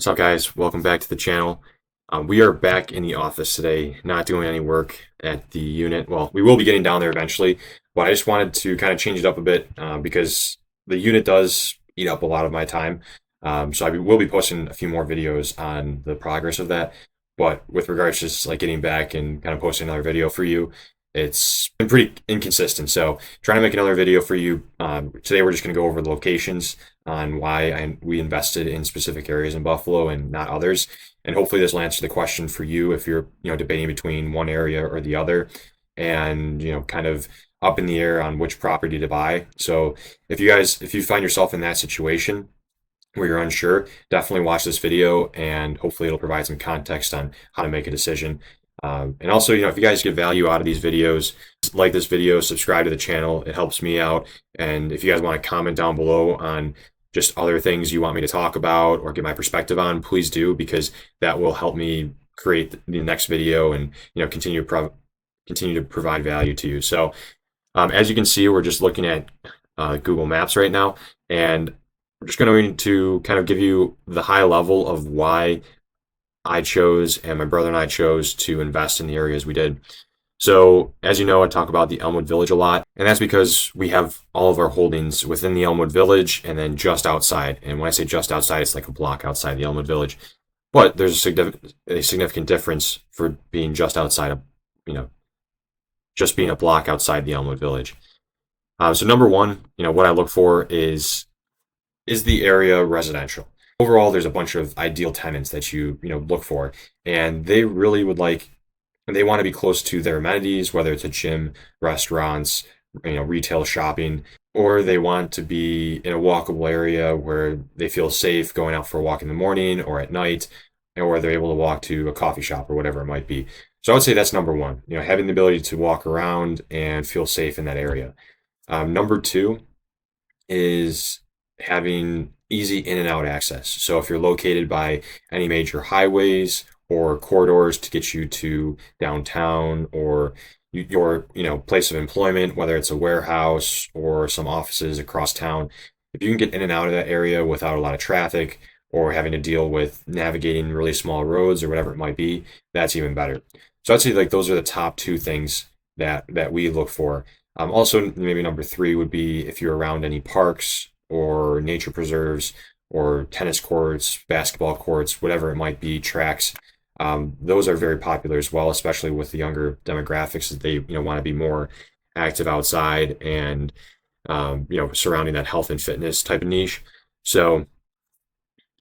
What's up, guys? Welcome back to the channel. We are back in the office today, not doing any work at the unit. Well, we will be getting down there eventually, but I just wanted to kind of change it up a bit because the unit does eat up a lot of my time. So will be posting a few more videos on the progress of that. But with regards to just like getting back and kind of posting another video for you, it's been pretty inconsistent. So trying to make another video for you. Today we're just going to go over the locations on why we invested in specific areas in Buffalo and not others. And hopefully this will answer the question for you if you're, debating between one area or the other and, kind of up in the air on which property to buy. So if you find yourself in that situation where you're unsure, definitely watch this video and hopefully it'll provide some context on how to make a decision. And also, if you guys get value out of these videos, like this video, subscribe to the channel. It helps me out. And if you guys want to comment down below on just other things you want me to talk about or get my perspective on, please do, because that will help me create the next video and continue to provide value to you. So as you can see, we're just looking at Google Maps right now, and we're just going to kind of give you the high level of why I chose and my brother and I chose to invest in the areas we did. So as you know, I talk about the Elmwood Village a lot, and that's because we have all of our holdings within the Elmwood Village and then just outside. And when I say just outside, it's like a block outside the Elmwood Village. But there's a significant difference for being just outside of, just being a block outside the Elmwood Village. So number one, what I look for is the area residential? Overall, there's a bunch of ideal tenants that you look for, and they really they want to be close to their amenities, whether it's a gym, restaurants, retail, shopping, or they want to be in a walkable area where they feel safe going out for a walk in the morning or at night, or they're able to walk to a coffee shop or whatever it might be. So I would say that's number one, having the ability to walk around and feel safe in that area. Number two is having easy in and out access. So if you're located by any major highways or corridors to get you to downtown or your place of employment, whether it's a warehouse or some offices across town, if you can get in and out of that area without a lot of traffic or having to deal with navigating really small roads or whatever it might be, that's even better. So I'd say like those are the top two things that we look for. Also, maybe number three would be if you're around any parks or nature preserves or tennis courts, basketball courts, whatever it might be, tracks. Those are very popular as well, especially with the younger demographics that they want to be more active outside and surrounding that health and fitness type of niche. So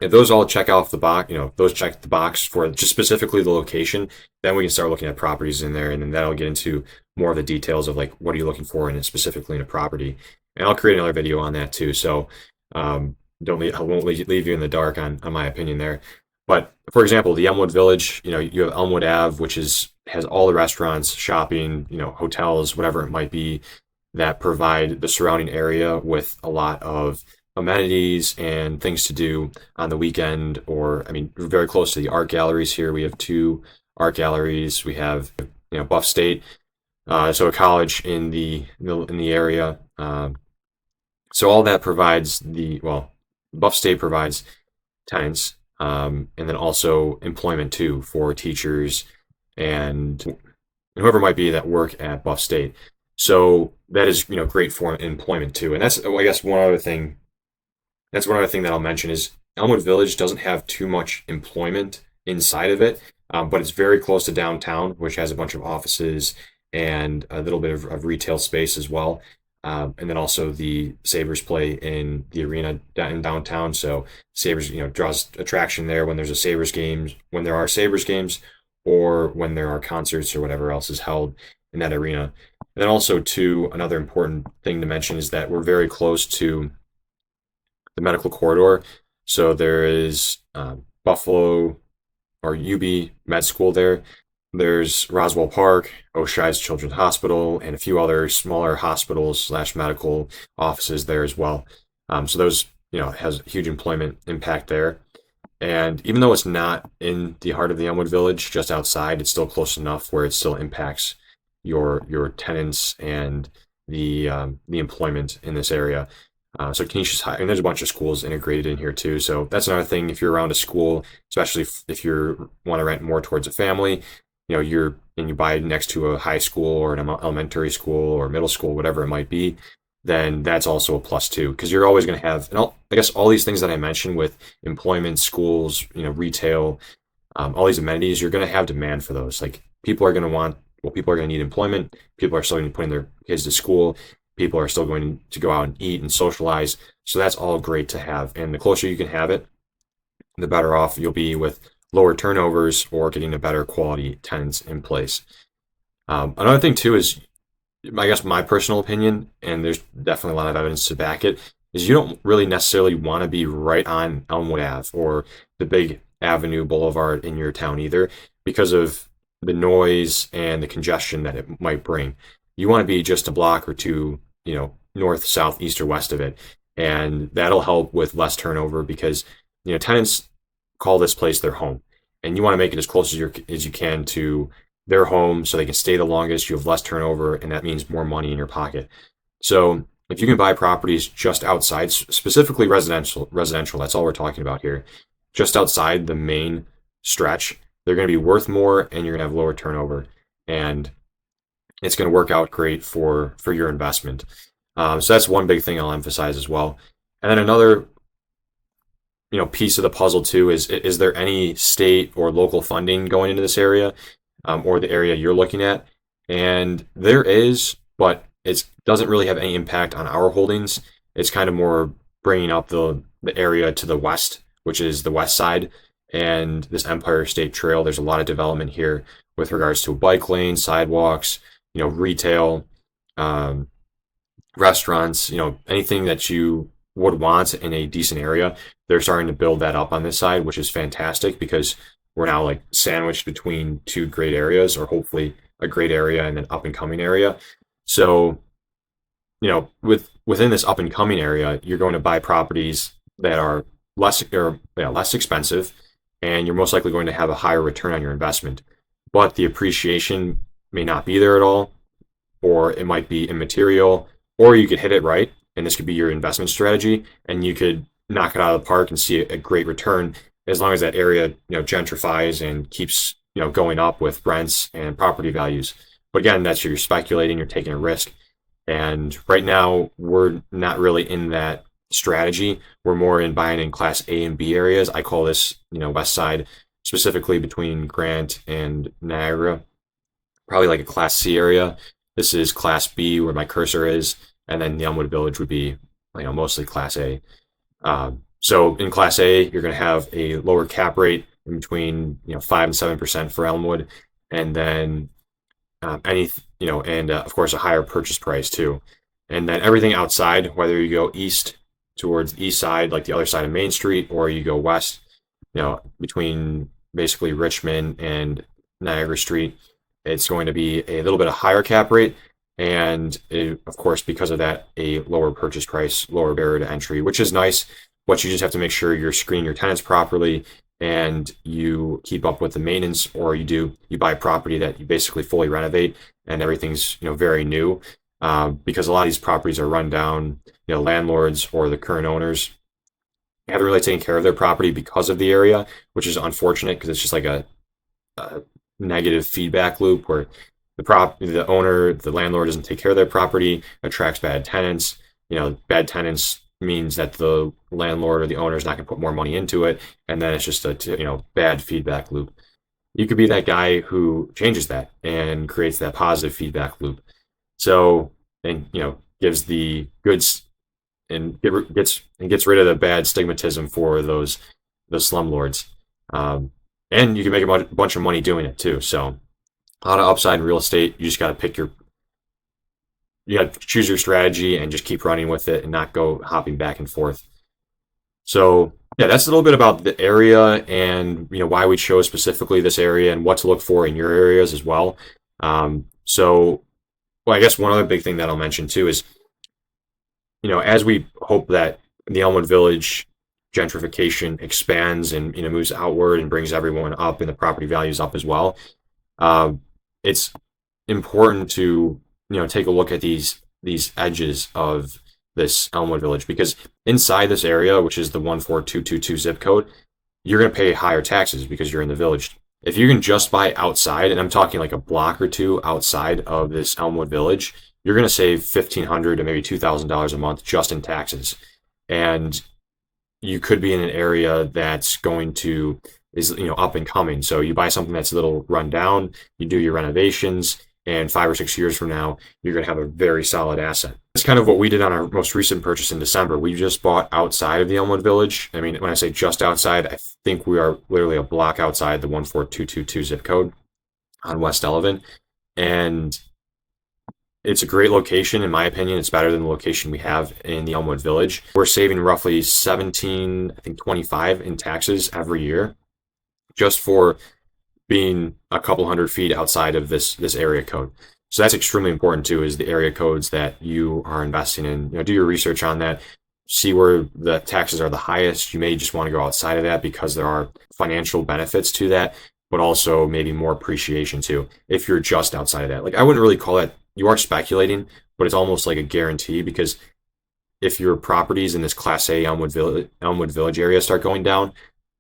if those all check off the box, those check the box for just specifically the location, then we can start looking at properties in there, and then that'll get into more of the details of like what are you looking for in it specifically in a property. And I'll create another video on that too. So I won't leave you in the dark on my opinion there. But for example, the Elmwood Village, you have Elmwood Ave, which has all the restaurants, shopping, hotels, whatever it might be, that provide the surrounding area with a lot of amenities and things to do on the weekend. Or, we're very close to the art galleries here. We have two art galleries. We have, Buff State, so a college in the area. So all that provides Buff State provides tenants, and then also employment too for teachers and whoever might be that work at Buff State. So that is great for employment too. And that's, I guess, one other thing. That's one other thing that I'll mention is Elmwood Village doesn't have too much employment inside of it, but it's very close to downtown, which has a bunch of offices and a little bit of retail space as well. And then also the Sabres play in the arena in downtown. So Sabres, draws attraction there when there's a Sabres games, when there are Sabres games, or when there are concerts or whatever else is held in that arena. And then also too, another important thing to mention is that we're very close to the medical corridor. So there is Buffalo or UB Med School there. There's Roswell Park, Oshai's Children's Hospital, and a few other smaller hospitals / medical offices there as well. So those, has huge employment impact there. And even though it's not in the heart of the Elmwood Village, just outside, it's still close enough where it still impacts your tenants and the employment in this area. So Canisius High, and there's a bunch of schools integrated in here too. So that's another thing. If you're around a school, especially if you want to rent more towards a family, you buy next to a high school or an elementary school or middle school, whatever it might be, then that's also a plus too. Because you're always going to have, and I guess all these things that I mentioned with employment, schools, retail, all these amenities, you're going to have demand for those. Like people are going to want, well, people are going to need employment. People are still going to be putting their kids to school. People are still going to go out and eat and socialize. So that's all great to have. And the closer you can have it, the better off you'll be with lower turnovers or getting a better quality tenants in place. Another thing too is, I guess my personal opinion, and there's definitely a lot of evidence to back it, is you don't really necessarily want to be right on Elmwood Ave or the big avenue boulevard in your town either, because of the noise and the congestion that it might bring. You want to be just a block or two, north, south, east, or west of it. And that'll help with less turnover because, tenants call this place their home. And you want to make it as close as you can to their home so they can stay the longest. You have less turnover, and that means more money in your pocket. So if you can buy properties just outside, specifically residential, that's all we're talking about here, just outside the main stretch, they're going to be worth more and you're going to have lower turnover. And it's going to work out great for your investment. So that's one big thing I'll emphasize as well. And then another piece of the puzzle too is there any state or local funding going into this area, or the area you're looking at? And there is, but it doesn't really have any impact on our holdings. It's kind of more bringing up the area to the west, which is the west side, and this Empire State Trail. There's a lot of development here with regards to bike lanes, sidewalks, retail, restaurants, anything that you would want in a decent area. They're starting to build that up on this side, which is fantastic because we're now like sandwiched between two great areas, or hopefully a great area and an up and coming area. So, within this up and coming area, you're going to buy properties that are less expensive, and you're most likely going to have a higher return on your investment. But the appreciation may not be there at all, or it might be immaterial, or you could hit it right, and this could be your investment strategy, and you could knock it out of the park and see a great return as long as that area gentrifies and keeps going up with rents and property values. But again, that's you're speculating, you're taking a risk. And right now, we're not really in that strategy. We're more in buying in Class A and B areas. I call this, West Side, specifically between Grant and Niagara, probably like a Class C area. This is Class B where my cursor is, and then the Elmwood Village would be, mostly Class A. So in Class A, you're going to have a lower cap rate in between 5 and 7% for Elmwood, and then of course a higher purchase price too. And then everything outside, whether you go east towards the east side, like the other side of Main Street, or you go west, between basically Richmond and Niagara Street, it's going to be a little bit of higher cap rate. And of course, because of that, a lower purchase price, lower barrier to entry, which is nice. But you just have to make sure you're screening your tenants properly and you keep up with the maintenance, or you buy property that you basically fully renovate and everything's very new, because a lot of these properties are run down. Landlords or the current owners haven't really taken care of their property because of the area, which is unfortunate because it's just like a negative feedback loop where the landlord doesn't take care of their property, attracts bad tenants. Bad tenants means that the landlord or the owner is not going to put more money into it, and then it's just a bad feedback loop. You could be that guy who changes that and creates that positive feedback loop. So, and gives the goods and gets rid of the bad stigmatism for those slumlords. And you can make a bunch of money doing it too. So a lot of upside in real estate. You just got to choose your strategy and just keep running with it and not go hopping back and forth. So yeah, that's a little bit about the area and why we chose specifically this area and what to look for in your areas as well. I guess one other big thing that I'll mention too is, as we hope that the Elmwood Village gentrification expands and moves outward and brings everyone up and the property values up as well, it's important to take a look at these edges of this Elmwood Village, because inside this area, which is the 14222 zip code, you're going to pay higher taxes because you're in the village. If you can just buy outside, and I'm talking like a block or two outside of this Elmwood Village, you're going to save $1,500 to maybe $2,000 a month just in taxes. And you could be in an area that's going to is up and coming. So you buy something that's a little run down, you do your renovations, and 5 or 6 years from now, you're going to have a very solid asset. That's kind of what we did on our most recent purchase in December. We just bought outside of the Elmwood Village. I mean, when I say just outside, I think we are literally a block outside the 14222 zip code on West Delavan. And it's a great location, in my opinion. It's better than the location we have in the Elmwood Village. We're saving roughly 17, I think 25 in taxes every year just for being a couple hundred feet outside of this area code. So that's extremely important too, is the area codes that you are investing in. Do your research on that. See where the taxes are the highest. You may just want to go outside of that because there are financial benefits to that, but also maybe more appreciation too if you're just outside of that. Like, I wouldn't really call that, you are speculating, but it's almost like a guarantee, because if your properties in this Class A Elmwood Village area start going down,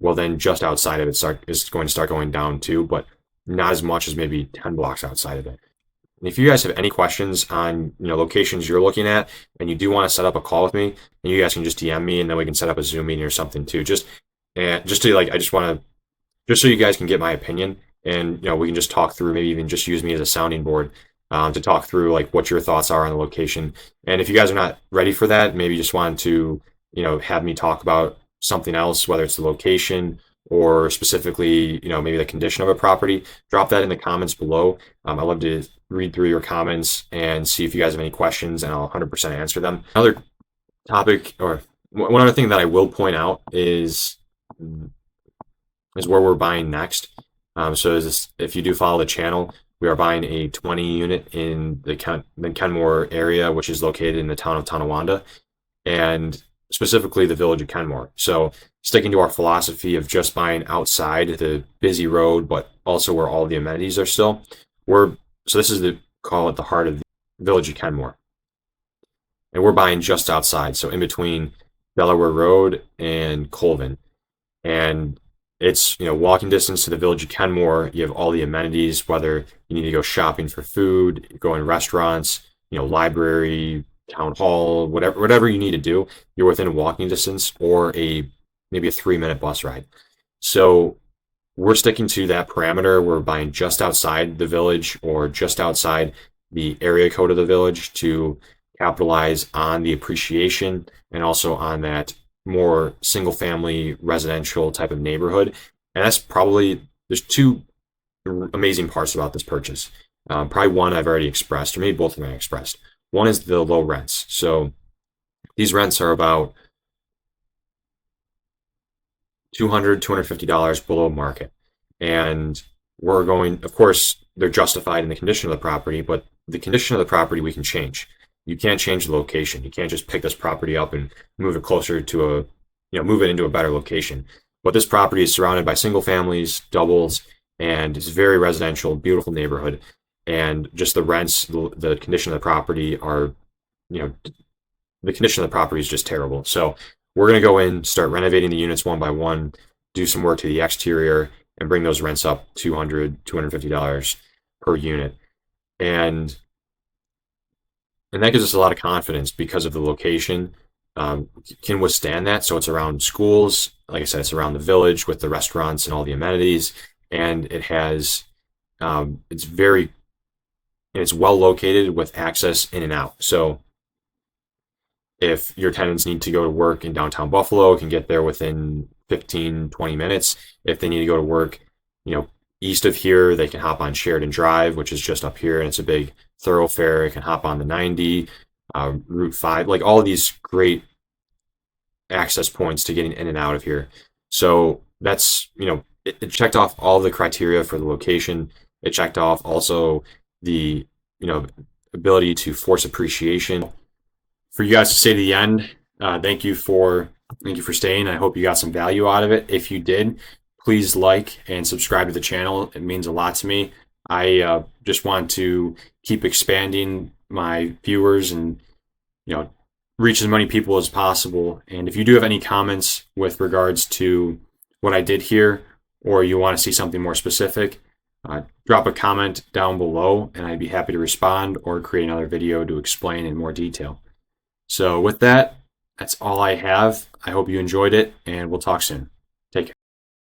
well, then just outside of it is going to start going down too, but not as much as maybe 10 blocks outside of it. And if you guys have any questions on locations you're looking at, and you do want to set up a call with me, and you guys can just DM me, and then we can set up a Zoom meeting or something too. Just so you guys can get my opinion, and we can just talk through, maybe even just use me as a sounding board to talk through like what your thoughts are on the location. And if you guys are not ready for that, maybe just want to have me talk about something else, whether it's the location or specifically, maybe the condition of a property, drop that in the comments below. I love to read through your comments and see if you guys have any questions, and I'll 100% answer them. Another topic, or one other thing that I will point out is where we're buying next. If you do follow the channel, we are buying a 20 unit in the Kenmore area, which is located in the town of Tonawanda, and specifically the village of Kenmore. So sticking to our philosophy of just buying outside the busy road, but also where all the amenities are still. This is call it the heart of the village of Kenmore. And we're buying just outside, so in between Delaware Road and Colvin. And it's walking distance to the village of Kenmore. You have all the amenities, whether you need to go shopping for food, go in restaurants, library, town hall, whatever you need to do, you're within walking distance, or maybe a 3-minute bus ride. So we're sticking to that parameter. We're buying just outside the village or just outside the area code of the village to capitalize on the appreciation and also on that more single family residential type of neighborhood. And that's there's two amazing parts about this purchase. Probably one I've already expressed, or maybe both of them I expressed. One is the low rents. So these rents are about $200, $250 below market. And of course, they're justified in the condition of the property, but the condition of the property we can change. You can't change the location. You can't just pick this property up and move it closer to move it into a better location. But this property is surrounded by single families, doubles, and it's very residential, beautiful neighborhood. And just the rents, the condition of the property the condition of the property is just terrible. So we're going to go in, start renovating the units one by one, do some work to the exterior, and bring those rents up $200, $250 per unit. And that gives us a lot of confidence because of the location. Can withstand that. So it's around schools. Like I said, it's around the village with the restaurants and all the amenities. And it has, it's well located with access in and out. So if your tenants need to go to work in downtown Buffalo, can get there within 15, 20 minutes. If they need to go to work, east of here, they can hop on Sheridan Drive, which is just up here, and it's a big thoroughfare. It can hop on the 90, Route 5, like all of these great access points to getting in and out of here. So that's, it checked off all the criteria for the location. It checked off also the, ability to force appreciation. For you guys to stay to the end, thank you for staying. I hope you got some value out of it. If you did, please like and subscribe to the channel. It means a lot to me. I just want to keep expanding my viewers and reach as many people as possible. And if you do have any comments with regards to what I did here, or you want to see something more specific, drop a comment down below and I'd be happy to respond or create another video to explain in more detail. So with that, that's all I have. I hope you enjoyed it and we'll talk soon. Take care.